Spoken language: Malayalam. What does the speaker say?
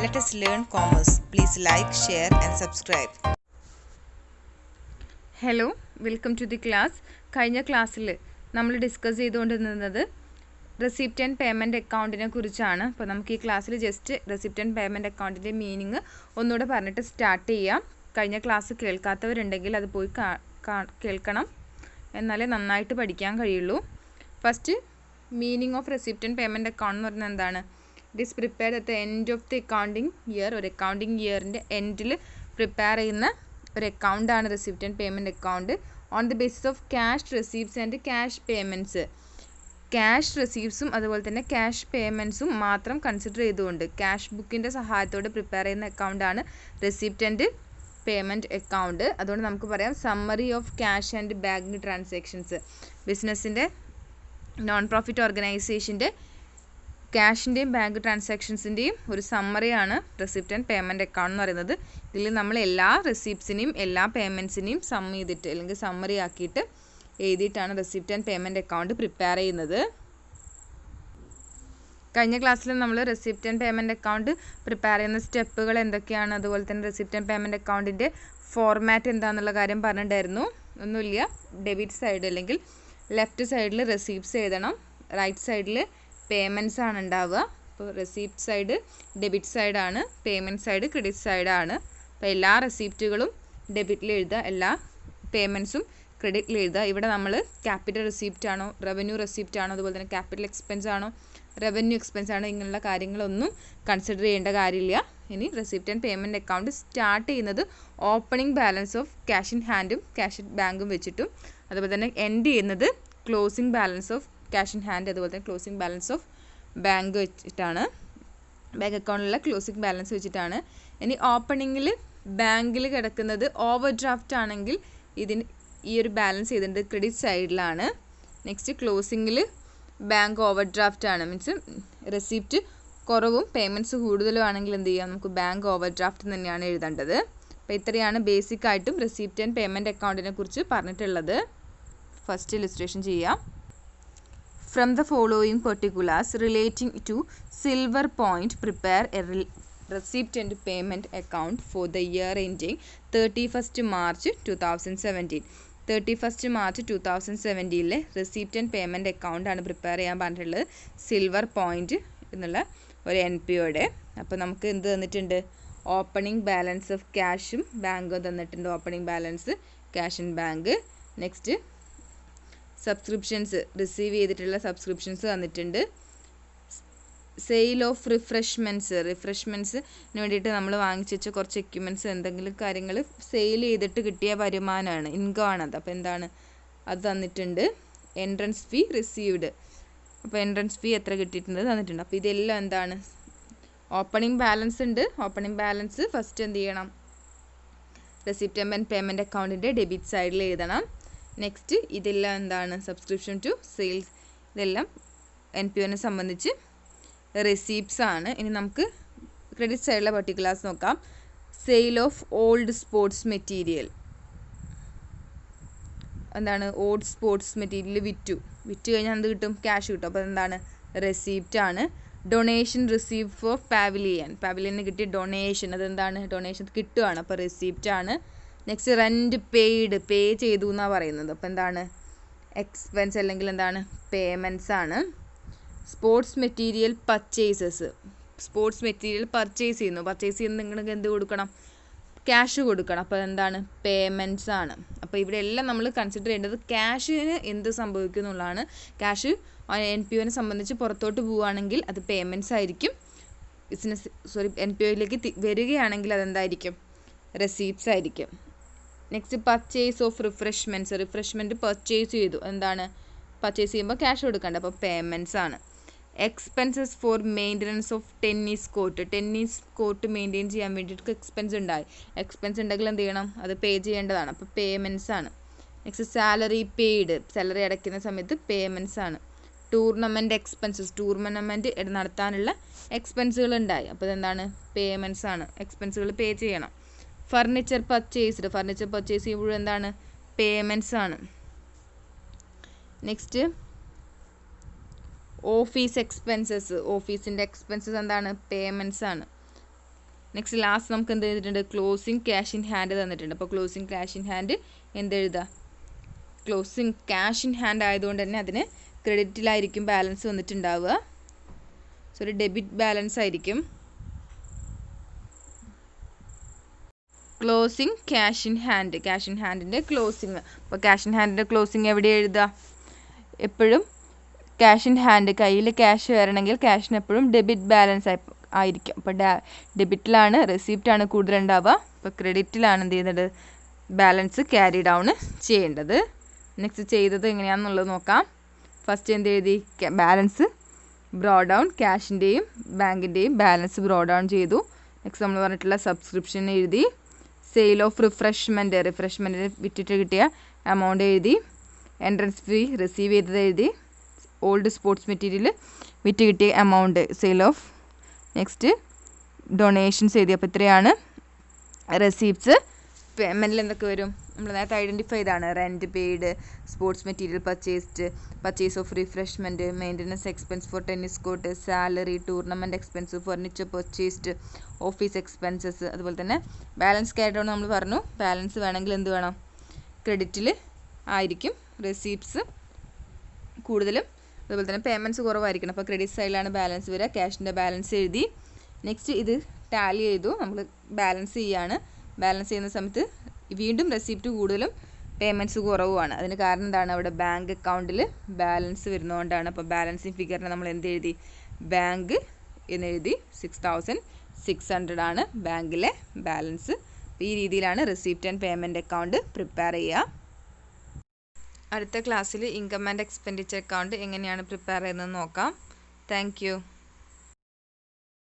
Let us learn commerce. Please like, share and subscribe. Hello, welcome to the class. കഴിഞ്ഞ ക്ലാസ്സിൽ നമ്മൾ ഡിസ്കസ് ചെയ്തുകൊണ്ടിരുന്നത് റെസിപ്റ്റ് ആൻഡ് പേയ്മെൻറ്റ് അക്കൗണ്ടിനെ കുറിച്ചാണ്. അപ്പോൾ നമുക്ക് ഈ ക്ലാസ്സിൽ ജസ്റ്റ് റെസിപ്റ്റ് ആൻഡ് പേയ്മെൻറ്റ് അക്കൗണ്ടിൻ്റെ മീനിങ് ഒന്നുകൂടെ പറഞ്ഞിട്ട് സ്റ്റാർട്ട് ചെയ്യാം. കഴിഞ്ഞ ക്ലാസ് കേൾക്കാത്തവരുണ്ടെങ്കിൽ അത് പോയി കേൾക്കണം, എന്നാലേ നന്നായിട്ട് പഠിക്കാൻ കഴിയുള്ളൂ. First meaning of receipt and payment account എന്ന് പറഞ്ഞാൽ എന്താണ്? It is prepared at the end of the accounting year. ഒരു അക്കൗണ്ടിങ് ഇയറിൻ്റെ എൻഡിൽ പ്രിപ്പയർ ചെയ്യുന്ന ഒരു അക്കൗണ്ടാണ് receipt and payment account. On the basis of cash receipts and cash payments. Cash റെസീപ്റ്റ്സും അതുപോലെ തന്നെ ക്യാഷ് പേയ്മെൻറ്റ്സും മാത്രം കൺസിഡർ ചെയ്തുകൊണ്ട് ക്യാഷ് ബുക്കിൻ്റെ സഹായത്തോടെ പ്രിപ്പയർ ചെയ്യുന്ന അക്കൗണ്ടാണ് റെസിപ്റ്റ് ആൻഡ് പേയ്മെൻറ്റ് അക്കൗണ്ട്. അതുകൊണ്ട് നമുക്ക് പറയാം summary of cash and bank transactions. ബിസിനസ്സിൻ്റെ നോൺ പ്രോഫിറ്റ് ഓർഗനൈസേഷൻ്റെ ക്യാഷിൻ്റെയും ബാങ്ക് ട്രാൻസാക്ഷൻസിൻ്റെയും ഒരു സമ്മറിയാണ് റെസിപ്റ്റ് ആൻഡ് പേയ്മെൻറ്റ് അക്കൗണ്ട് എന്ന് പറയുന്നത്. ഇതിൽ നമ്മൾ എല്ലാ റെസിപ്റ്റ്സിനെയും എല്ലാ പേയ്മെൻറ്റ്സിനെയും സം ചെയ്തിട്ട് അല്ലെങ്കിൽ സമ്മറി ആക്കിയിട്ട് എഴുതിയിട്ടാണ് receipt and payment account prepare ചെയ്യുന്നത്. കഴിഞ്ഞ ക്ലാസ്സിൽ നമ്മൾ receipt and payment account prepare ചെയ്യുന്ന സ്റ്റെപ്പുകൾ എന്തൊക്കെയാണ്, അതുപോലെ തന്നെ റെസിപ്റ്റ് ആൻഡ് പേയ്മെൻറ്റ് അക്കൗണ്ടിൻ്റെ ഫോർമാറ്റ് എന്താണെന്നുള്ള കാര്യം പറഞ്ഞിട്ടുണ്ടായിരുന്നു. ഒന്നുമില്ല, ഡെബിറ്റ് സൈഡ് അല്ലെങ്കിൽ ലെഫ്റ്റ് സൈഡിൽ റെസിപ്റ്റ്സ് എഴുതണം, റൈറ്റ് സൈഡിൽ പേയ്മെൻറ്റ്സ് ആണ് ഉണ്ടാവുക. അപ്പോൾ റെസിപ്റ്റ് സൈഡ് ഡെബിറ്റ് സൈഡാണ്, പേയ്മെൻറ്റ് സൈഡ് ക്രെഡിറ്റ് സൈഡാണ്. അപ്പോൾ എല്ലാ റെസിപ്റ്റുകളും ഡെബിറ്റിൽ എഴുതുക, എല്ലാ പേയ്മെൻറ്റ്സും ക്രെഡിറ്റിൽ എഴുതുക. ഇവിടെ നമ്മൾ ക്യാപിറ്റൽ റെസിപ്റ്റ് ആണോ, റവന്യൂ റെസിപ്റ്റ് ആണോ, അതുപോലെ തന്നെ ക്യാപിറ്റൽ എക്സ്പെൻസ് ആണോ, റവന്യൂ എക്സ്പെൻസ് ആണോ, ഇങ്ങനെയുള്ള കാര്യങ്ങളൊന്നും കൺസിഡർ ചെയ്യേണ്ട കാര്യമില്ല. ഇനി receipt and payment account start ചെയ്യുന്നത് opening balance of cash in ഹാൻഡും ക്യാഷ് ഇൻ ബാങ്കും വെച്ചിട്ടും, അതുപോലെ തന്നെ എൻഡ് ചെയ്യുന്നത് closing balance of cash in hand അതുപോലെ തന്നെ ക്ലോസിംഗ് ബാലൻസ് ഓഫ് ബാങ്ക് വെച്ചിട്ടാണ്, ബാങ്ക് അക്കൗണ്ടിലുള്ള ക്ലോസിംഗ് ബാലൻസ് വെച്ചിട്ടാണ്. ഇനി ഓപ്പണിങ്ങിൽ ബാങ്കിൽ കിടക്കുന്നത് ഓവർ ഡ്രാഫ്റ്റ് ആണെങ്കിൽ ഈ ഒരു ബാലൻസ് ചെയ്തിട്ടുണ്ട് ക്രെഡിറ്റ് സൈഡിലാണ്. നെക്സ്റ്റ് ക്ലോസിങ്ങിൽ ബാങ്ക് ഓവർ ഡ്രാഫ്റ്റ് ആണ്, മീൻസ് റെസിപ്റ്റ് കുറവും പേയ്മെൻറ്റ്സ് കൂടുതലും ആണെങ്കിൽ എന്ത് ചെയ്യാം, നമുക്ക് ബാങ്ക് ഓവർ ഡ്രാഫ്റ്റ് തന്നെയാണ് എഴുതേണ്ടത്. അപ്പോൾ ഇത്രയാണ് ബേസിക് ആയിട്ടും റെസിപ്റ്റ് ആൻഡ് പേയ്മെൻറ്റ് അക്കൗണ്ടിനെ കുറിച്ച് പറഞ്ഞിട്ടുള്ളത്. ഫസ്റ്റ് ഇലിസ്ട്രേഷൻ ചെയ്യാം. From the following particulars relating to Silver Point, prepare a receipt and payment account for the year ending 31st March 2017. 31st March 2017 receipt and payment account ആണ് പ്രിപ്പയർ ചെയ്യാൻ പറഞ്ഞിട്ടുള്ളത് സിൽവർ പോയിന്റ് എന്നുള്ള ഒരു NPOയുടെ. അപ്പോൾ നമുക്ക് എന്ത് തന്നിട്ടുണ്ട്, ഓപ്പണിംഗ് ബാലൻസ് ഓഫ് ക്യാഷും ബാങ്കും തന്നിട്ടുണ്ട്, opening balance cash in bank. Next subscriptions, receive ചെയ്തിട്ടുള്ള സബ്സ്ക്രിപ്ഷൻസ് തന്നിട്ടുണ്ട്. സെയിൽ ഓഫ് റിഫ്രഷ്മെൻറ്റ്സിന് വേണ്ടിയിട്ട് നമ്മൾ വാങ്ങിച്ചു വെച്ച കുറച്ച് എക്യുപ്മെൻറ്റ്സ് എന്തെങ്കിലും കാര്യങ്ങൾ സെയിൽ ചെയ്തിട്ട് കിട്ടിയ വരുമാനമാണ്, ഇൻകം ആണത്. അപ്പോൾ എന്താണ് അത് തന്നിട്ടുണ്ട്. എൻട്രൻസ് ഫീ റിസീവ്ഡ്, അപ്പോൾ എൻട്രൻസ് ഫീ എത്ര കിട്ടിയിട്ടുണ്ട് തന്നിട്ടുണ്ട്. അപ്പോൾ ഇതെല്ലാം എന്താണ്, ഓപ്പണിംഗ് ബാലൻസ് ഉണ്ട്. ഓപ്പണിംഗ് ബാലൻസ് ഫസ്റ്റ് എന്ത് ചെയ്യണം, റെസിപ്റ്റ് ആൻഡ് പേയ്മെൻറ്റ് അക്കൗണ്ടിൻ്റെ ഡെബിറ്റ് സൈഡിൽ എഴുതണം. നെക്സ്റ്റ് ഇതെല്ലാം എന്താണ്, സബ്സ്ക്രിപ്ഷൻ ടു സെയിൽസ്, ഇതെല്ലാം NPOനെ സംബന്ധിച്ച് റെസീപ്റ്റ്സ് ആണ്. ഇനി നമുക്ക് ക്രെഡിറ്റ് സൈഡിലെ പർട്ടിക്കുലേഴ്സ് നോക്കാം. Sale of old sports material, എന്താണ്, ഓൾഡ് സ്പോർട്സ് മെറ്റീരിയൽ വിറ്റ് കഴിഞ്ഞാൽ എന്ത് കിട്ടും, ക്യാഷ് കിട്ടും. അപ്പോൾ എന്താണ്, റെസീപ്റ്റ് ആണ്. ഡൊണേഷൻ റിസീവ് ഫോർ പാവിലിയന് കിട്ടിയ ഡൊണേഷൻ, അതെന്താണ്, ഡൊണേഷൻ കിട്ടുകയാണ്, അപ്പോൾ റെസീപ്റ്റ് ആണ്. നെക്സ്റ്റ് റെൻറ്റ് പേ ചെയ്തു എന്നാണ് പറയുന്നത്, അപ്പോൾ എന്താണ്, എക്സ്പെൻസ് അല്ലെങ്കിൽ എന്താണ്, പേയ്മെൻറ്റ്സ് ആണ്. Sports material purchases, sports material purchase ചെയ്യുന്ന നിങ്ങൾക്ക് എന്ത് കൊടുക്കണം, ക്യാഷ് കൊടുക്കണം, അപ്പോൾ എന്താണ്, പേയ്മെൻറ്റ്സ് ആണ്. അപ്പോൾ ഇവിടെ എല്ലാം നമ്മൾ കൺസിഡർ ചെയ്യേണ്ടത് ക്യാഷിന് എന്ത് സംഭവിക്കും എന്നുള്ളതാണ്. ക്യാഷ് NPOനെ സംബന്ധിച്ച് പുറത്തോട്ട് പോവുകയാണെങ്കിൽ അത് പേയ്മെൻറ്റ്സ് ആയിരിക്കും. NPOയിലേക്ക് വരികയാണെങ്കിൽ അതെന്തായിരിക്കും, റെസീപ്റ്റ്സ് ആയിരിക്കും. Next purchase of refreshment purchase ചെയ്തു, എന്താണ്, പർച്ചേസ് ചെയ്യുമ്പോൾ ക്യാഷ് കൊടുക്കണ്ട, അപ്പോൾ പേയ്മെൻറ്റ്സ് ആണ്. Expenses for maintenance of tennis court maintain ചെയ്യാൻ വേണ്ടിയിട്ട് എക്സ്പെൻസ് ഉണ്ടെങ്കിൽ എന്ത് ചെയ്യണം, അത് പേ ചെയ്യേണ്ടതാണ്, അപ്പോൾ പേയ്മെൻറ്റ്സ് ആണ്. നെക്സ്റ്റ് സാലറി സാലറി അടയ്ക്കുന്ന സമയത്ത് പേയ്മെൻറ്റ്സ് ആണ്. ടൂർണമെൻറ്റ് എക്സ്പെൻസസ്, ടൂർണമെൻറ്റ് നടത്താനുള്ള എക്സ്പെൻസുകൾ ഉണ്ടായി, അപ്പോൾ ഇതെന്താണ്, പേയ്മെൻറ്റ്സ് ആണ്, എക്സ്പെൻസുകൾ പേ ചെയ്യണം. ഫർണിച്ചർ പർച്ചേസ് ചെയ്യുമ്പോഴും എന്താണ്, പേയ്മെൻറ്റ്സ് ആണ്. നെക്സ്റ്റ് ഓഫീസ് എക്സ്പെൻസസ്, ഓഫീസിൻ്റെ എക്സ്പെൻസസ് എന്താണ്, പേയ്മെൻറ്റ്സ് ആണ്. നെക്സ്റ്റ് ലാസ്റ്റ് നമുക്ക് എന്ത് ചെയ്തിട്ടുണ്ട്, ക്ലോസിങ് ക്യാഷ് ഇൻ ഹാൻഡ് തന്നിട്ടുണ്ട്. അപ്പോൾ ക്ലോസിങ് ക്യാഷ് ഇൻ ഹാൻഡ് എന്തെഴുതുക, ക്ലോസിങ് ക്യാഷ് ഇൻ ഹാൻഡ് ആയതുകൊണ്ട് തന്നെ അതിന് ക്രെഡിറ്റിലായിരിക്കും ബാലൻസ് വന്നിട്ടുണ്ടാവുക. സോ ഒരു ഡെബിറ്റ് ബാലൻസ് ആയിരിക്കും. Closing cash in hand, cash in ഹാൻഡിൻ്റെ ക്ലോസിങ്. അപ്പോൾ ക്യാഷ് ഇൻ ഹാൻഡിൻ്റെ ക്ലോസിങ് എവിടെ എഴുതുക, എപ്പോഴും ക്യാഷ് ഇൻ ഹാൻഡ് കയ്യിൽ ക്യാഷ് വരണമെങ്കിൽ ക്യാഷിന് എപ്പോഴും ഡെബിറ്റ് ബാലൻസ് ആയിരിക്കും. അപ്പോൾ ഡെബിറ്റിലാണ് റെസിപ്റ്റാണ് കൂടുതലുണ്ടാവുക. അപ്പോൾ ക്രെഡിറ്റിലാണ് എന്ത് ചെയ്യുന്നത്, ബാലൻസ് ക്യാരി ഡൗൺ ചെയ്യേണ്ടത്. നെക്സ്റ്റ് ചെയ്തത് എങ്ങനെയാണെന്നുള്ളത് നോക്കാം. ഫസ്റ്റ് എന്ത് എഴുതി, ബാലൻസ് ബ്രോ ഡൗൺ, ക്യാഷിൻ്റെയും ബാങ്കിൻ്റെയും ബാലൻസ് ബ്രോ ഡൗൺ ചെയ്തു. നെക്സ്റ്റ് നമ്മൾ പറഞ്ഞിട്ടുള്ള സബ്സ്ക്രിപ്ഷൻ എഴുതി. സെയിൽ ഓഫ് റിഫ്രഷ്മെൻറ്റിന് വിറ്റിട്ട് കിട്ടിയ എമൗണ്ട് എഴുതി. എൻട്രൻസ് ഫീ റിസീവ് ചെയ്തത് എഴുതി. ഓൾഡ് സ്പോർട്സ് മെറ്റീരിയൽ വിറ്റ് കിട്ടിയ amount sale of. Next donations എഴുതി. അപ്പോൾ ഇത്രയാണ് റെസീപ്റ്റ്സ്. പേയ്മെൻറ്റിൽ എന്തൊക്കെ വരും, നമ്മൾ നേരത്തെ ഐഡൻറ്റിഫൈ ചെയ്താണ്. Rent paid, sports material purchased, purchase of refreshment, maintenance expense four tennis court, salary, tournament expense, furniture purchased, office expenses. അതുപോലെ തന്നെ ബാലൻസ് ക്യാരി ഡൗൺ നമ്മൾ പറഞ്ഞു. ബാലൻസ് വേണമെങ്കിൽ എന്ത് വേണം, ക്രെഡിറ്റിൽ ആയിരിക്കും റെസീപ്റ്റ്സ് കൂടുതലും. അതുപോലെ തന്നെ പേയ്മെൻറ്റ്സ് കുറവായിരിക്കണം. അപ്പോൾ ക്രെഡിറ്റ് സൈഡിലാണ് ബാലൻസ് വരിക. ക്യാഷിൻ്റെ ബാലൻസ് എഴുതി. നെക്സ്റ്റ് ഇത് ടാലി ചെയ്തു, നമ്മൾ ബാലൻസ് ചെയ്യാണ്. ബാലൻസ് ചെയ്യുന്ന സമയത്ത് വീണ്ടും റെസിപ്റ്റ് കൂടുതലും പേയ്മെൻറ്റ്സ് കുറവുമാണ്. അതിന് കാരണം എന്താണ്, അവിടെ ബാങ്ക് അക്കൗണ്ടിൽ ബാലൻസ് വരുന്നതുകൊണ്ടാണ്. അപ്പോൾ ബാലൻസിങ് ഫിഗറിനെ നമ്മൾ എന്ത് എഴുതി, ബാങ്ക് എന്നെഴുതി. 6600 ആണ് ബാങ്കിലെ ബാലൻസ്. ഈ രീതിയിലാണ് receipt and payment account prepare ചെയ്യുക. അടുത്ത ക്ലാസ്സിൽ ഇൻകം ആൻഡ് എക്സ്പെൻഡിച്ചർ അക്കൗണ്ട് എങ്ങനെയാണ് പ്രിപ്പയർ ചെയ്യുന്നത് നോക്കാം. താങ്ക്